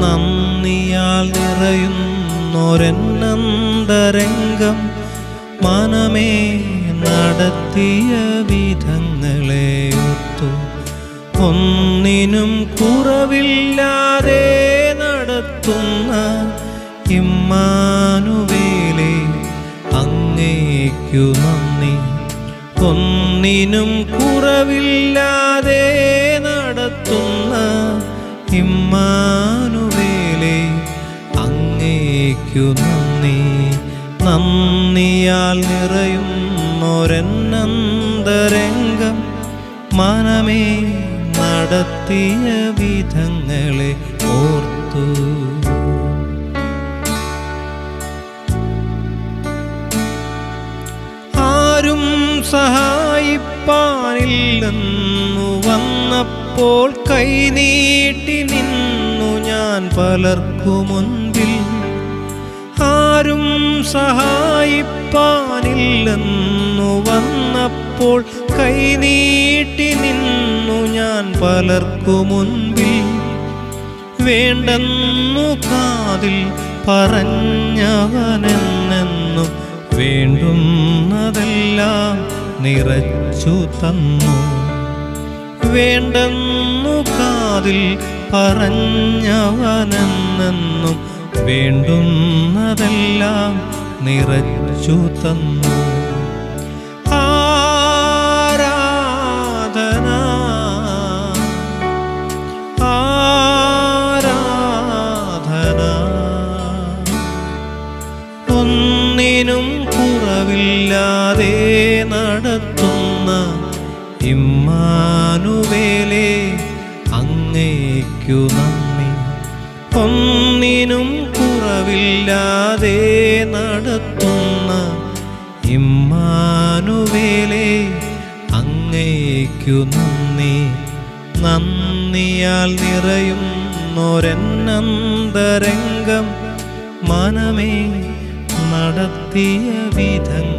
നന്ദിയാൽ നിറയുന്നൊരെന്നന്തരംഗം മനമേ നടത്തിയ വിധങ്ങളെ ഓർത്തു. ഒന്നിനും കുറവില്ലാതെ നടത്തുന്ന ഇമ്മാനുവേലേ അങ്ങേക്കു നന്ദി. ഒന്നിനും കുറവില്ലാതെ നടത്തുന്ന ഇമ്മാനുവേലേ അങ്ങേക്കു നന്ദി. നന്ദിയാൽ നിറയുന്നൊരെന്നന്തരംഗം മനമേ നടത്തിയ വിധങ്ങളെ ഓർത്തു. ആരും സഹായിപ്പാനില്ലെന്നു വന്നപ്പോൾ കൈനീട്ടി നിന്നു ഞാൻ പലർക്കു മുൻപിൽ. ആരും സഹായിപ്പാനില്ലെന്നു വന്നപ്പോൾ കൈനീട്ടി നിന്നു ഞാൻ പലർക്കു മുൻപിൽ. വേണ്ടെന്നു കാതിൽ പറഞ്ഞവനെന്നെന്നും വേണ്ടുന്നതെല്ലാം നിറച്ചു തന്നു. വേണ്ടെന്നു കാതിൽ പറഞ്ഞവനെന്നെന്നും വേണ്ടുന്നതെല്ലാം നിറച്ചു തന്നു. ആരാധന ആരാധന. ഒന്നിനും കുറവില്ലാതെ നടത്തുന്ന ഇമ്മാനുവേലേ അങ്ങേക്കു നന്ദി. ഒന്നിനും കുറവില്ലാതെ നടത്തുന്ന ഇമ്മാനുവേലേ അങ്ങേക്കു നന്ദി. നന്ദിയാൽ നിറയുന്നൊരെന്നന്തരംഗം മനമേ നടത്തിയ വിധങ്ങൾ